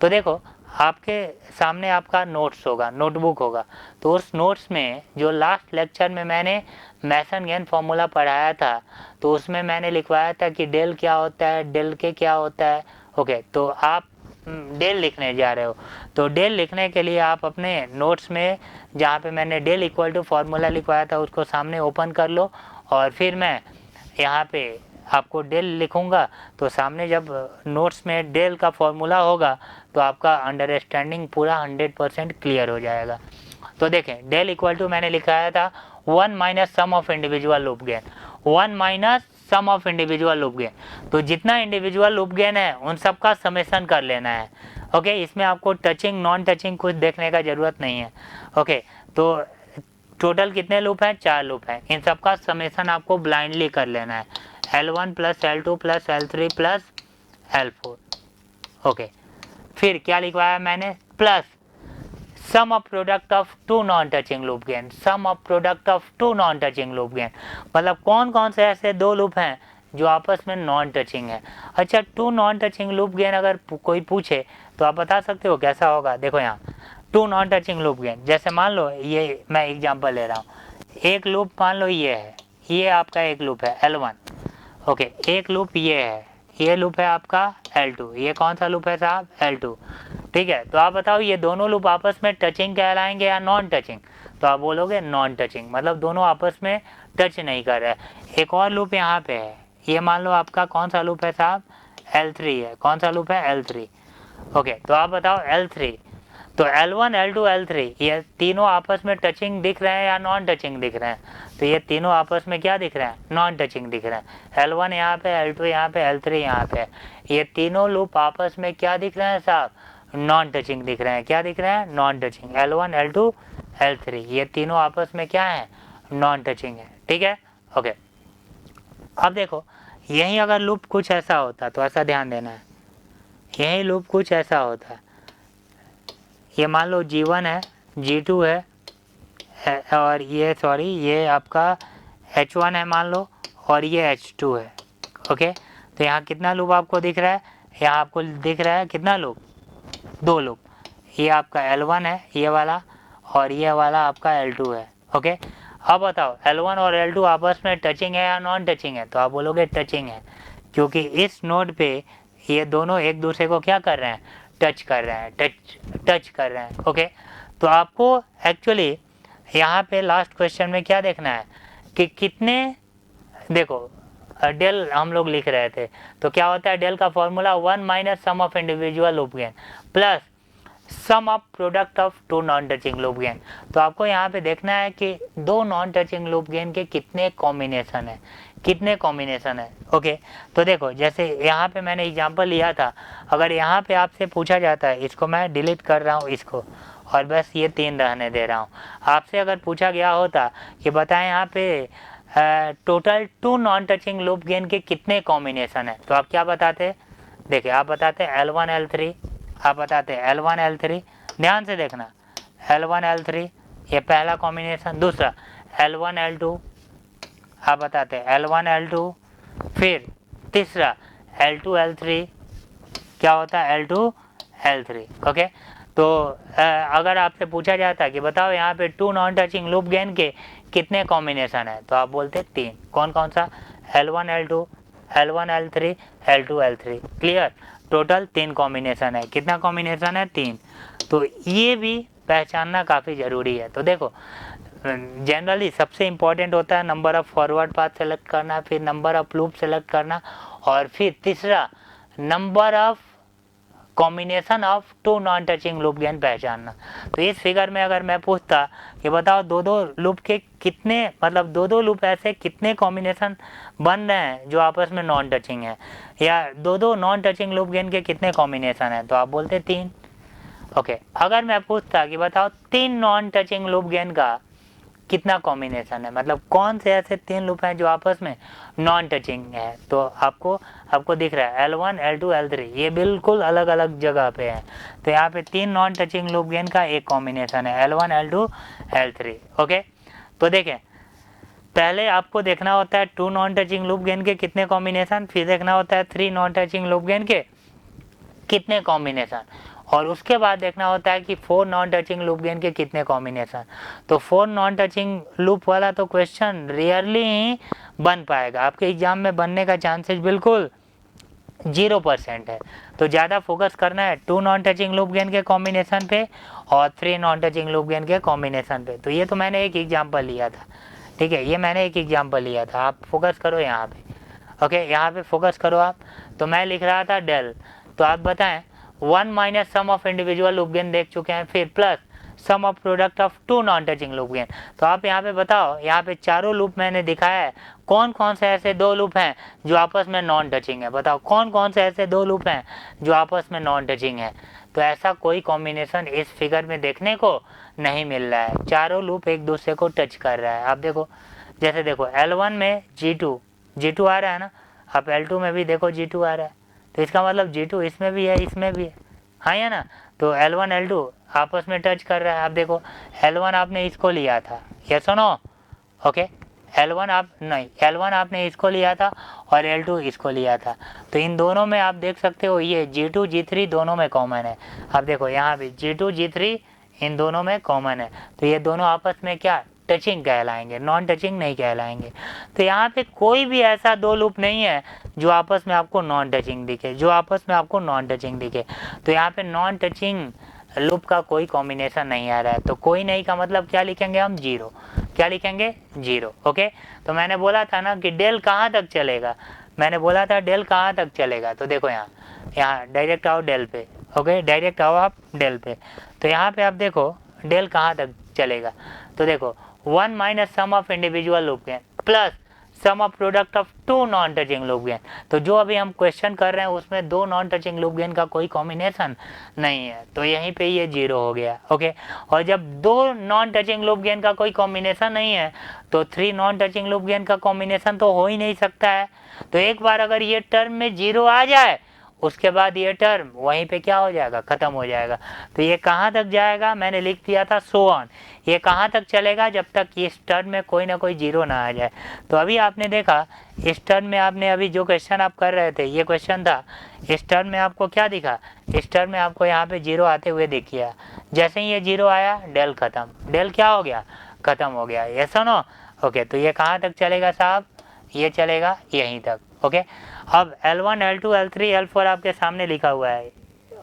तो देखो, आपके सामने आपका नोट्स होगा, नोटबुक होगा, तो उस नोट्स में जो लास्ट लेक्चर में मैंने मैसन गेन फॉर्मूला पढ़ाया था तो उसमें मैंने लिखवाया था कि डेल क्या होता है, डेल के क्या होता है। ओके, तो आप डेल लिखने जा रहे हो तो डेल लिखने के लिए आप अपने नोट्स में जहाँ पे मैंने डेल इक्वल टू फार्मूला लिखवाया था उसको सामने ओपन कर लो, और फिर मैं यहाँ पे आपको डेल लिखूँगा तो सामने जब नोट्स में डेल का फॉर्मूला होगा तो आपका अंडरस्टैंडिंग पूरा 100% क्लियर हो जाएगा। तो देखें, डेल इक्वल टू मैंने लिखाया था 1 minus sum of individual loop gain, 1 minus sum of individual loop gain. तो जितना इंडिविजुअल लूप गेन है उन सब का समेशन कर लेना है। ओके, इसमें आपको टचिंग नॉन टचिंग कुछ देखने का ज़रूरत नहीं है। ओके, तो टोटल कितने लूप हैं, 4 लूप हैं, इन सब का समेशन आपको ब्लाइंडली कर लेना है, L1 plus L2 plus L3 plus L4। Okay, फिर क्या लिखवाया मैंने, plus sum of product of 2 non touching loop gain, sum of product of 2 non touching loop gain, मतलब कौन कौन से ऐसे 2 लूप हैं जो आपस में नॉन टचिंग है। अच्छा, 2 नॉन टचिंग लूप गेन अगर कोई पूछे तो आप बता सकते हो कैसा होगा। देखो यहाँ 2 नॉन टचिंग लूप गेन, जैसे मान लो ये मैं एग्जांपल ले रहा हूँ, एक लूप मान लो ये है, ये आपका एक लूप है L1। ओके, एक लूप ये है, ये लूप है आपका L2, ये कौन सा लूप है साहब, L2। ठीक है, तो आप बताओ ये दोनों लूप आपस में टचिंग कहलाएंगे या नॉन टचिंग। तो आप बोलोगे नॉन टचिंग, मतलब दोनों आपस में टच नहीं कर रहे। एक और लूप यहाँ पे है, ये मान लो आपका कौन सा लूप है साहब, L3 है, कौन सा लूप है, L3। ओके, तो आप बताओ L3, तो L1 L2 L3 ये तीनों आपस में टचिंग दिख रहे हैं या नॉन टचिंग दिख रहे हैं। तो ये तीनों आपस में क्या दिख रहे हैं, नॉन टचिंग दिख रहे हैं। L1 यहाँ पे, L2 यहाँ पे, L3 यहाँ पे, ये तीनों लूप आपस में क्या दिख रहे हैं साहब, नॉन टचिंग दिख रहे हैं। क्या दिख रहे हैं, non touching. L1 L2 L3 ये तीनों आपस में क्या है, नॉन टचिंग है। ठीक है, ओके। अब देखो, यही अगर लूप कुछ ऐसा होता तो ऐसा ध्यान देना है, यही लूप कुछ ऐसा होता, ये मान लो G1 है, G2 है और ये ये आपका H1 है मान लो, और ये H2 है। ओके, तो यहाँ कितना लूप आपको दिख रहा है, यहाँ आपको दिख रहा है कितना लूप, 2 लूप। ये आपका L1 है ये वाला, और ये वाला आपका L2 है। ओके, अब बताओ L1 और L2 आपस में टचिंग है या नॉन टचिंग है। तो आप बोलोगे टचिंग है, क्योंकि इस नोड पे ये दोनों एक दूसरे को क्या कर रहे हैं, टच कर रहे हैं, टच कर रहे हैं। ओके, तो आपको एक्चुअली यहाँ पे लास्ट क्वेश्चन में क्या देखना है कि कितने, देखो डेल हम लोग लिख रहे थे तो क्या होता है, डेल का formula 1 minus sum of individual loop gain plus sum of product of 2 non touching loop gain. तो आपको यहाँ पे देखना है कि 2 नॉन टचिंग लूप गेन के कितने कॉम्बिनेशन है, कितने कॉम्बिनेशन है। ओके, तो देखो जैसे यहाँ पे मैंने एग्जांपल लिया था, अगर यहाँ पे आपसे पूछा जाता है, इसको मैं डिलीट कर रहा हूँ इसको, और बस ये 3 रहने दे रहा हूँ। आपसे अगर पूछा गया होता कि बताएं यहाँ पे total 2 non touching loop gain के कितने कॉम्बिनेशन है, तो आप क्या बताते, देखिए आप बताते L1 L3, आप बताते L1 L3, ध्यान से देखना L1 L3 ये पहला कॉम्बिनेशन, दूसरा L1 L2, आप बताते L1 L2, फिर तीसरा L2 L3, क्या होता है L2 L3, ओके। तो अगर आपसे पूछा जाता है कि बताओ यहाँ पे 2 नॉन टचिंग लूप गेन के कितने कॉम्बिनेशन है, तो आप बोलते 3, कौन कौन सा, L1 L2, L1 L3, L2 L3, clear, total 3 combination है, कितना कॉम्बिनेशन है 3, तो ये भी पहचानना काफ़ी ज़रूरी है। तो देखो जनरली सबसे इम्पॉर्टेंट होता है number of forward path select करना, फिर नंबर ऑफ लूप सेलेक्ट करना, और फिर तीसरा number of combination of 2 non touching loop gain पहचानना। तो इस फिगर में अगर मैं पूछता कि बताओ दो दो लूप के कितने, मतलब दो लूप ऐसे कितने कॉम्बिनेशन बन रहे हैं जो आपस में नॉन टचिंग है, या दो नॉन टचिंग लूप गेन के कितने कॉम्बिनेशन है, तो आप बोलते 3, ओके। अगर मैं पूछता कि बताओ 3 नॉन टचिंग लूप गेन का कितना कॉम्बिनेशन है, मतलब कौन से ऐसे 3 लूप हैं जो आपस में नॉन टचिंग है, तो आपको दिख रहा है L1 L2 L3 ये बिल्कुल अलग अलग जगह पे है, तो यहाँ पे 3 नॉन टचिंग लूप गेन का एक कॉम्बिनेशन है L1 L2 L3, ओके। तो देखें पहले आपको देखना होता है 2 नॉन टचिंग लूप गेन के कितने कॉम्बिनेशन, फिर देखना होता है 3 नॉन टचिंग लूप गेन के कितने कॉम्बिनेशन, और उसके बाद देखना होता है कि 4 नॉन टचिंग लूप गेन के कितने कॉम्बिनेशन। तो 4 नॉन टचिंग लूप वाला तो क्वेश्चन रेयरली ही बन पाएगा, आपके एग्जाम में बनने का चांसेस बिल्कुल 0% है। तो ज़्यादा फोकस करना है 2 नॉन टचिंग लूप गेन के कॉम्बिनेशन पे और 3 नॉन टचिंग लूप गेन के कॉम्बिनेशन पे। तो ये तो मैंने एक एग्जाम्पल लिया था, ठीक है, ये मैंने एक एग्जाम्पल लिया था, आप फोकस करो यहाँ पे, ओके, यहाँ पे फोकस करो आप। तो मैं लिख रहा था डेल, तो आप बताएं 1 minus sum of individual loop gain देख चुके हैं, फिर plus sum of product of 2 non touching loop gain. तो आप यहाँ पे बताओ, यहाँ पे चारों लूप मैंने दिखाया है, कौन कौन से ऐसे 2 लूप हैं जो आपस में नॉन टचिंग है, बताओ कौन कौन से ऐसे 2 लूप हैं जो आपस में नॉन टचिंग है। तो ऐसा कोई कॉम्बिनेशन इस फिगर में देखने को नहीं मिल रहा है, चारों लूप एक दूसरे को टच कर रहा है। आप देखो, जैसे देखो L1 में G2 आ रहा है ना, आप L2 में भी देखो G2 आ रहा है, तो इसका मतलब G2 इसमें भी है इसमें भी है, हाँ या ना। तो L1 L2 आपस में टच कर रहा है। आप देखो L1 आपने इसको लिया था, ये सुनो, ओके, L1 आपने इसको लिया था और L2 इसको लिया था, तो इन दोनों में आप देख सकते हो ये G2 G3 दोनों में कॉमन है। आप देखो यहाँ भी G2 G3 इन दोनों में कॉमन है, तो ये दोनों आपस में क्या टचिंग कहलाएंगे, नॉन टचिंग नहीं कहलाएंगे। तो यहाँ पे कोई भी ऐसा 2 लूप नहीं है जो आपस में आपको नॉन टचिंग दिखे, तो यहाँ पे नॉन टचिंग लूप का कोई कॉम्बिनेशन नहीं आ रहा है। तो कोई नहीं का मतलब क्या लिखेंगे हम, 0, क्या लिखेंगे 0, ओके। तो मैंने बोला था ना कि डेल कहाँ तक चलेगा, तो देखो यहाँ डायरेक्ट आओ डेल पे, ओके, डायरेक्ट आओ आप डेल पे। तो यहाँ पे आप देखो डेल कहाँ तक चलेगा, तो देखो 1 minus sum of individual loop gain plus sum of product of 2 non touching loop gain. तो जो अभी हम क्वेश्चन कर रहे हैं उसमें 2 नॉन टचिंग लूप गेन का कोई कॉम्बिनेशन नहीं है, तो यहीं पे ये 0 हो गया, ओके। और जब 2 नॉन टचिंग लूप गेन का कोई कॉम्बिनेशन नहीं है तो 3 नॉन टचिंग लूप गेन का कॉम्बिनेशन तो हो ही नहीं सकता है। तो एक बार अगर ये टर्म में 0 आ जाए उसके बाद ये टर्म वहीं पे क्या हो जाएगा, खत्म हो जाएगा। तो ये कहाँ तक जाएगा, मैंने लिख दिया था सो ऑन, ये कहाँ तक चलेगा, जब तक इस टर्म में कोई ना कोई 0 ना आ जाए। तो अभी आपने देखा इस टर्म में, आपने अभी जो क्वेश्चन आप कर रहे थे ये क्वेश्चन था, इस टर्म में आपको क्या दिखा, इस टर्म में आपको यहाँ पे 0 आते हुए दिख गया। जैसे ही ये 0 आया डेल खत्म, डेल क्या हो गया, खत्म हो गया, ये सुनो, ओके। तो ये कहाँ तक चलेगा साहब, ये चलेगा यहीं तक, ओके। अब L1 L2 L3 L4 आपके सामने लिखा हुआ है,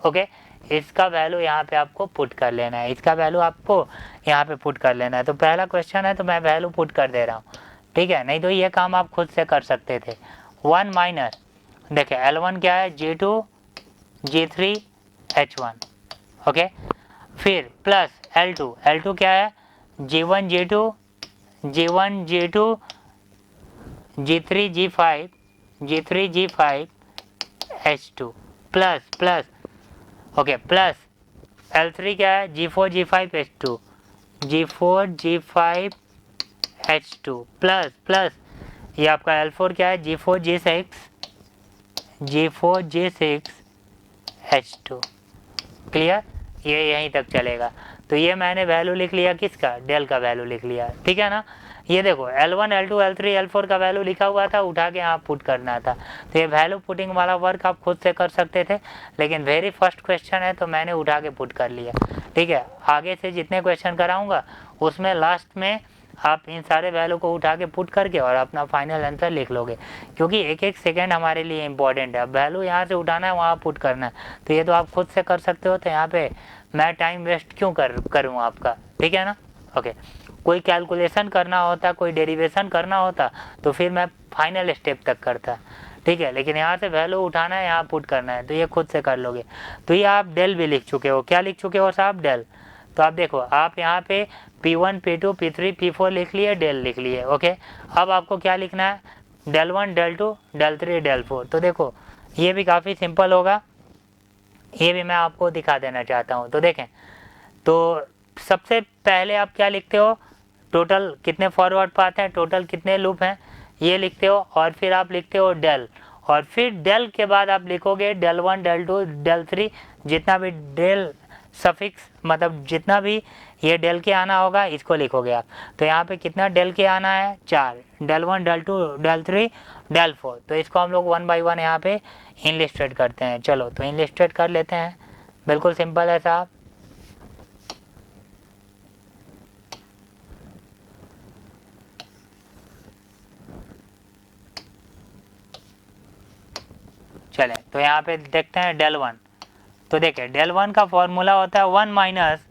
ओके। इसका वैल्यू यहाँ पे आपको पुट कर लेना है, इसका वैल्यू आपको यहाँ पे पुट कर लेना है। तो पहला क्वेश्चन है तो मैं वैल्यू पुट कर दे रहा हूँ, ठीक है, नहीं तो ये काम आप खुद से कर सकते थे। 1 माइनस, देखिए L1 क्या है, G2 G3 H1, ओके, फिर प्लस L2 क्या है, G1 G2 G2 G3 G5 H2 plus, okay, plus L3 क्या है, G4 G5 H2 G4 G5 H2 plus plus ये आपका L4 क्या है, G4G6 H2। क्लियर, ये यहीं तक चलेगा। तो ये मैंने वैल्यू लिख लिया किसका, डेल का वैल्यू लिख लिया, ठीक है ना। ये देखो L1 L2 L3 L4 का वैल्यू लिखा हुआ था, उठा के यहाँ पुट करना था। तो ये वैल्यू पुटिंग वाला वर्क आप खुद से कर सकते थे, लेकिन वेरी फर्स्ट क्वेश्चन है तो मैंने उठा के पुट कर लिया, ठीक है। आगे से जितने क्वेश्चन कराऊंगा उसमें लास्ट में आप इन सारे वैल्यू को उठा के पुट करके और अपना फाइनल आंसर लिख लोगे, क्योंकि एक एक सेकेंड हमारे लिए इंपॉर्टेंट है। अब वैल्यू यहाँ से उठाना है, वहाँ पुट करना है, तो ये तो आप खुद से कर सकते हो। तो यहाँ पे मैं टाइम वेस्ट क्यों करूँ आपका, ठीक है ना। ओके, कोई कैलकुलेशन करना होता, कोई डेरिवेशन करना होता तो फिर मैं फाइनल स्टेप तक करता, ठीक है। लेकिन यहाँ से वैल्यू उठाना है, यहाँ पुट करना है, तो ये खुद से कर लोगे। तो ये आप डेल भी लिख चुके हो, क्या लिख चुके हो साहब, डेल। तो आप देखो, आप यहाँ पे P1 P2 P3 P4 लिख लिए, डेल लिख लिए, ओके। अब आपको क्या लिखना है, डेल 1 डेल 2 डेल 3 डेल 4। तो देखो ये भी काफ़ी सिंपल होगा, ये भी मैं आपको दिखा देना चाहता हूँ। तो देखें, तो सबसे पहले आप क्या लिखते हो, टोटल कितने फॉरवर्ड पाथ हैं, टोटल कितने लूप हैं, ये लिखते हो। और फिर आप लिखते हो डेल, और फिर डेल के बाद आप लिखोगे डेल 1 डेल 2 डेल 3, जितना भी डेल सफिक्स मतलब जितना भी ये डेल के आना होगा इसको लिखोगे आप। तो यहाँ पे कितना डेल के आना है, 4, डेल 1 डेल 2 डेल 3 डेल 4। तो इसको हम लोग 1 बाई 1 यहाँ पे इनलिस्टेड करते हैं। चलो तो इनलिस्टेड कर लेते हैं, बिल्कुल सिंपल है साहब। चले तो यहाँ पे देखते हैं डेल 1। तो देखें डेल 1 का फॉर्मूला होता है 1 माइनस,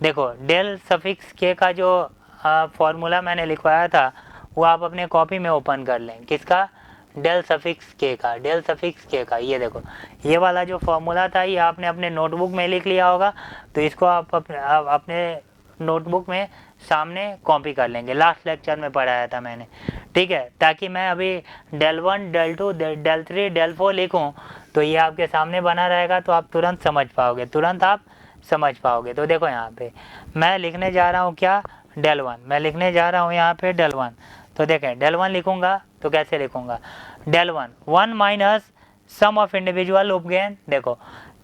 देखो डेल सफिक्स के का जो फॉर्मूला मैंने लिखवाया था वो आप अपने कॉपी में ओपन कर लें, किसका, डेल सफिक्स के का, डेल सफिक्स के का। ये देखो ये वाला जो फॉर्मूला था ये आपने अपने नोटबुक में लिख लिया होगा, तो इसको आप अपने नोटबुक में सामने कॉपी कर लेंगे, लास्ट लेक्चर में पढ़ाया था मैंने, ठीक है। ताकि मैं अभी डेल 1 डेल 2 डेल 3 डेल 4 लिखूं तो ये आपके सामने बना रहेगा, तो आप तुरंत समझ पाओगे, तुरंत आप समझ पाओगे। तो देखो यहाँ पे मैं लिखने जा रहा हूँ क्या, डेल 1, मैं लिखने जा रहा हूँ यहाँ पे डेल 1। तो देखें डेल 1 लिखूंगा तो कैसे लिखूंगा, del 1 minus sum of individual loop gain. देखो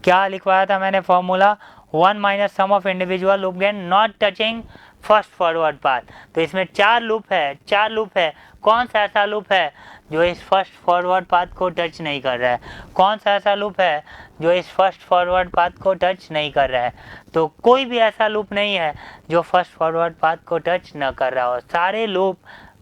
क्या लिखवाया था मैंने formula, 1 minus sum of individual loop gain not touching first forward path. तो इसमें 4 लूप है, 4 लूप है, कौन सा ऐसा लूप है जो इस फर्स्ट फॉरवर्ड पाथ को टच नहीं कर रहा है, कौन सा ऐसा लूप है जो इस फर्स्ट फॉरवर्ड पाथ को टच नहीं कर रहा है। तो कोई भी ऐसा लूप नहीं है जो फर्स्ट फॉरवर्ड पाथ को टच न कर रहा हो, सारे लूप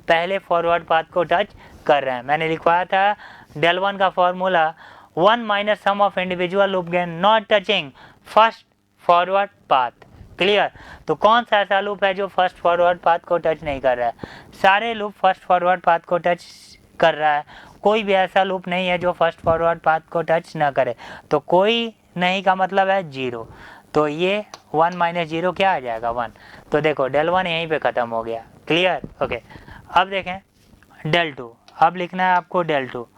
पहले फॉरवर्ड पाथ को टच कर रहे हैं। मैंने लिखवाया था डेल 1 का formula 1 minus sum of individual loop gain not touching first forward path. Clear, तो कौन सा ऐसा लूप है जो फर्स्ट फॉरवर्ड पाथ को टच नहीं कर रहा है, सारे लूप फर्स्ट फॉरवर्ड पाथ को टच कर रहा है, कोई भी ऐसा लूप नहीं है जो फर्स्ट फॉरवर्ड पाथ को टच ना करे। तो कोई नहीं का मतलब है 0, तो ये 1 माइनस 0 क्या आ जाएगा, 1। तो देखो डेल 1 यहीं पे ख़त्म हो गया, क्लियर, ओके। अब देखें डेल 2, अब लिखना है आपको डेल 2।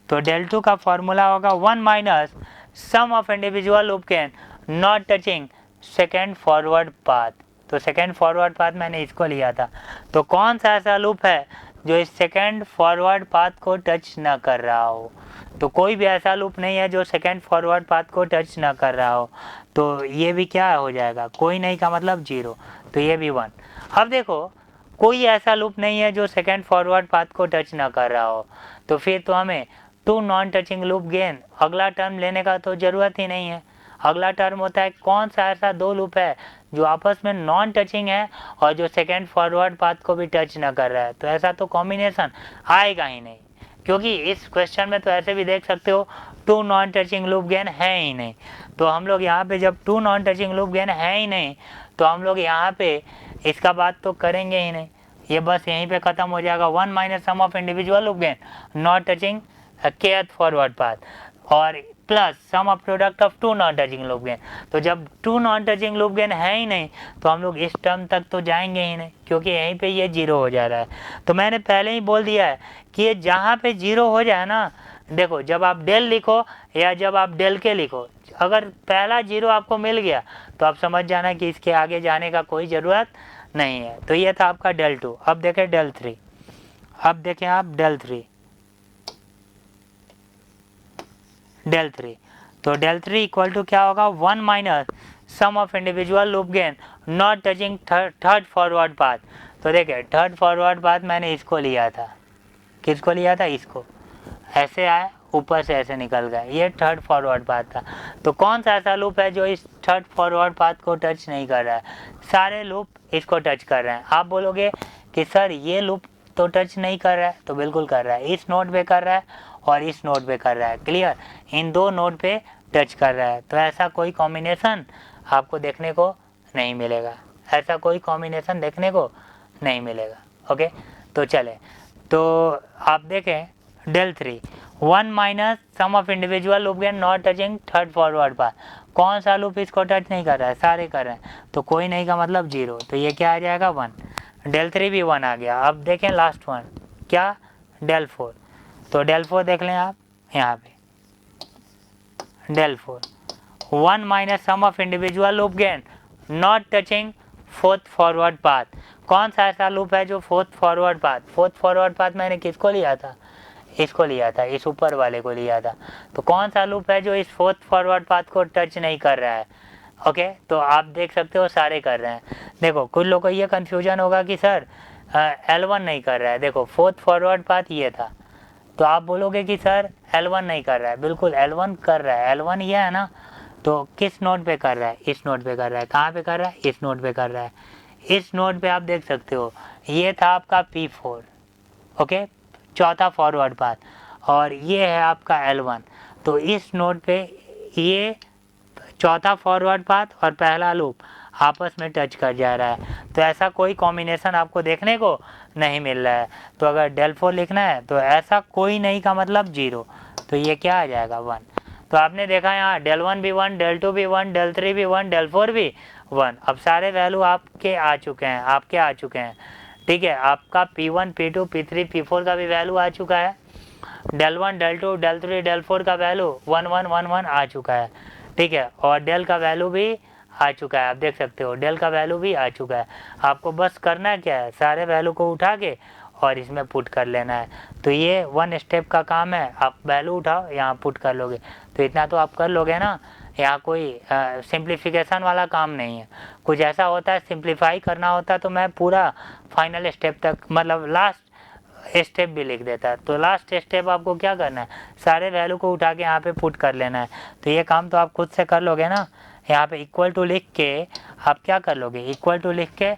तो डेल 2 का फॉर्मूला होगा 1 minus sum of individual loop gain not touching second forward path. तो सेकेंड फॉरवर्ड पाथ मैंने इसको लिया था, तो कौन सा ऐसा लूप है जो इस सेकेंड फॉरवर्ड पाथ को टच ना कर रहा हो। तो कोई भी ऐसा लूप नहीं है जो सेकेंड फॉरवर्ड पाथ को टच ना कर रहा हो, तो ये भी क्या हो जाएगा, कोई नहीं का मतलब 0, तो ये भी 1। अब देखो कोई ऐसा लूप नहीं है जो सेकेंड फॉरवर्ड पाथ को टच ना कर रहा हो, तो फिर तो हमें 2 नॉन टचिंग लूप गेन अगला टर्म लेने का तो ज़रूरत ही नहीं है। अगला टर्म होता है कौन सा ऐसा 2 लूप है जो आपस में नॉन टचिंग है और जो सेकेंड फॉरवर्ड पाथ को भी टच ना कर रहा है। तो ऐसा तो कॉम्बिनेशन आएगा ही नहीं, क्योंकि इस क्वेश्चन में तो ऐसे भी देख सकते हो 2 नॉन टचिंग लूप गेन है ही नहीं। तो हम लोग यहाँ पे जब 2 नॉन टचिंग लूप गेन है ही नहीं तो हम लोग यहाँ पे इसका बात तो करेंगे ही नहीं, ये बस यहीं पे ख़त्म हो जाएगा। 1 minus sum of individual loop gain not touching kth forward path और plus sum of product of 2 non touching loop gain. तो जब 2 नॉन टचिंग लूप गेन है ही नहीं तो हम लोग इस टर्म तक तो जाएंगे ही नहीं, क्योंकि यहीं पे ये 0 हो जा रहा है। तो मैंने पहले ही बोल दिया है कि ये जहाँ पे 0 हो जाए ना, देखो जब आप डेल लिखो या जब आप डेल के लिखो, अगर पहला 0 आपको मिल गया तो आप समझ जाना कि इसके आगे जाने का कोई ज़रूरत नहीं है। तो ये था आपका del 2। अब देखें del 3, अब देखें आप del 3, del 3, तो del 3 इक्वल टू क्या होगा, 1 minus sum of individual loop gain not touching third forward path. तो देखिए थर्ड फॉरवर्ड पाथ मैंने इसको लिया था, किसको लिया था, इसको, ऐसे आया ऊपर से ऐसे निकल गया, ये थर्ड फॉरवर्ड पाथ था। तो कौन सा ऐसा लूप है जो इस थर्ड फॉरवर्ड पाथ को टच नहीं कर रहा है, सारे लूप इसको टच कर रहे हैं। आप बोलोगे कि सर ये लूप तो टच नहीं कर रहा है, तो बिल्कुल कर रहा है, इस नोड पे कर रहा है और इस नोड पे कर रहा है, क्लियर, इन दो नोड पे टच कर रहा है। तो ऐसा कोई कॉम्बिनेशन आपको देखने को नहीं मिलेगा, ऐसा कोई कॉम्बिनेशन देखने को नहीं मिलेगा। ओके, तो चले, तो आप देखें del 3, 1 minus sum of individual loop gain not touching third forward path. कौन सा लूप इसको टच नहीं कर रहा है, सारे कर रहे हैं, तो कोई नहीं का मतलब 0, तो ये क्या आ जाएगा 1, del 3 भी 1 आ गया। अब देखें लास्ट वन क्या, del 4, तो del 4 देख लें आप यहाँ पे, del 4, 1 minus sum of individual loop gain not touching fourth forward path. कौन सा ऐसा लूप है जो fourth forward path, fourth forward path मैंने किसको लिया था, इसको लिया था, इस ऊपर वाले को लिया था। तो कौन सा लूप है जो इस फोर्थ फॉरवर्ड पाथ को टच नहीं कर रहा है। ओके, तो आप देख सकते हो सारे कर रहे हैं। देखो कुछ लोगों को ये कन्फ्यूजन होगा कि सर L1 नहीं कर रहा है, देखो फोर्थ फॉरवर्ड पाथ ये था, तो आप बोलोगे कि सर L1 नहीं कर रहा है, बिल्कुल L1 कर रहा है, L1 ये है ना, तो किस नोड पे कर रहा है, इस नोड पे कर रहा है, कहाँ पे कर रहा है, इस नोड पे कर रहा है, इस नोड पे आप देख सकते हो ये था आपका P4, ओके, चौथा फॉरवर्ड पाथ, और ये है आपका L1, तो इस नोड पे ये चौथा फॉरवर्ड पाथ और पहला लूप आपस में टच कर जा रहा है। तो ऐसा कोई कॉम्बिनेशन आपको देखने को नहीं मिल रहा है। तो अगर del 4 लिखना है तो ऐसा कोई नहीं का मतलब 0, तो ये क्या आ जाएगा 1। तो आपने देखा यहाँ del 1 भी 1, del 2 भी 1, del 3 भी 1, del 4 भी 1। अब सारे वैल्यू आपके आ चुके हैं, ठीक है, आपका P1, P2, P3, P4 का भी वैल्यू आ चुका है, del 1, del 2, del 3, del 4 का वैल्यू 1 1 1 1 आ चुका है, ठीक है, और del का वैल्यू भी आ चुका है, आप देख सकते हो del का वैल्यू भी आ चुका है। आपको बस करना क्या है, सारे वैल्यू को उठा के और इसमें पुट कर लेना है। तो ये 1 स्टेप का काम है, आप वैल्यू उठाओ यहाँ पुट कर लोगे, तो इतना तो आप कर लोगे ना, यहाँ कोई सिंप्लीफिकेशन वाला काम नहीं है। कुछ ऐसा होता है सिंप्लीफाई करना होता तो मैं पूरा फाइनल स्टेप तक, मतलब लास्ट स्टेप भी लिख देता है। तो लास्ट स्टेप आपको क्या करना है, सारे वैल्यू को उठा के यहाँ पे पुट कर लेना है। तो ये काम तो आप खुद से कर लोगे ना, यहाँ पे इक्वल टू लिख के आप क्या कर लोगे, इक्वल टू लिख के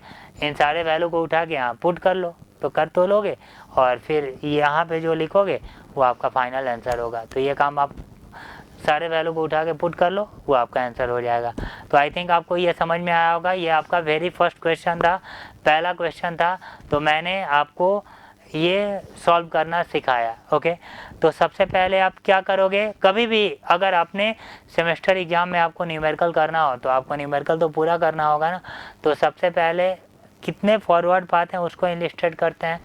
इन सारे वैल्यू को उठा के यहाँ पुट कर लो, तो कर तो लोगे, और फिर यहाँ पे जो लिखोगे वो आपका फाइनल आंसर होगा। तो ये काम आप सारे वैल्यू को उठा के पुट कर लो, वो आपका आंसर हो जाएगा। तो आई थिंक आपको ये समझ में आया होगा। ये आपका वेरी फर्स्ट क्वेश्चन था, पहला क्वेश्चन था, तो मैंने आपको ये सॉल्व करना सिखाया। ओके, तो सबसे पहले आप क्या करोगे, कभी भी अगर आपने सेमेस्टर एग्जाम में आपको न्यूमेरिकल करना हो तो आपको न्यूमेरिकल तो पूरा करना होगा ना। तो सबसे पहले कितने फॉरवर्ड पाथ हैं उसको इलिस्ट्रेट करते हैं,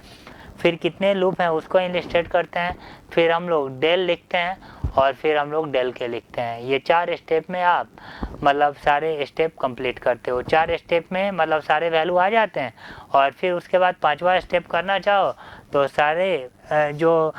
फिर कितने लूप हैं उसको इलिस्ट्रेट करते हैं, फिर हम लोग डेल लिखते हैं और फिर हम लोग डेल के लिखते हैं। ये 4 स्टेप में आप मतलब सारे स्टेप कंप्लीट करते हो। 4 स्टेप में मतलब सारे वैल्यू आ जाते हैं, और फिर उसके बाद 5वां स्टेप करना चाहो तो सारे जो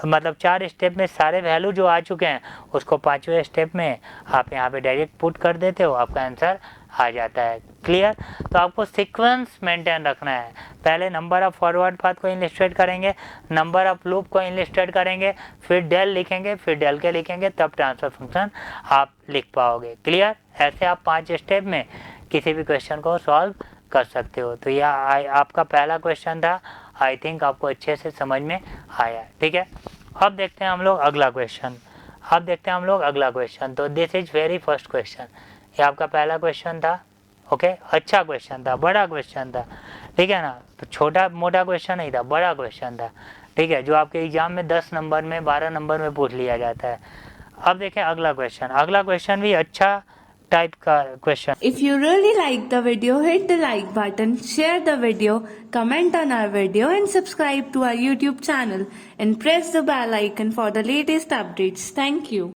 मतलब 4 स्टेप में सारे वैल्यू जो आ चुके हैं उसको 5वें स्टेप में आप यहाँ पे डायरेक्ट पुट कर देते हो, आपका आंसर आ जाता है। क्लियर? तो आपको सीक्वेंस मेंटेन रखना है। पहले नंबर ऑफ फॉरवर्ड पाथ को इलिस्ट्रेट करेंगे, नंबर ऑफ लूप को इलिस्ट्रेट करेंगे, फिर डेल लिखेंगे, फिर डेल के लिखेंगे, तब ट्रांसफर फंक्शन आप लिख पाओगे। क्लियर? ऐसे आप 5 स्टेप में किसी भी क्वेश्चन को सॉल्व कर सकते हो। तो यह आपका पहला क्वेश्चन था, आई थिंक आपको अच्छे से समझ में आया। ठीक है, अब देखते हैं हम लोग अगला क्वेश्चन। तो this is very first question. ये आपका पहला क्वेश्चन था। ओके, अच्छा क्वेश्चन था, बड़ा क्वेश्चन था, ठीक है ना। तो छोटा मोटा क्वेश्चन नहीं था, बड़ा क्वेश्चन था, ठीक है, जो आपके एग्जाम में 10 नंबर में 12 नंबर में पूछ लिया जाता है। अब देखें अगला क्वेश्चन भी अच्छा टाइप का question. If you really like the video, hit the like button, share the video, comment on our video and subscribe to our YouTube channel and press the bell icon for the latest updates. Thank you.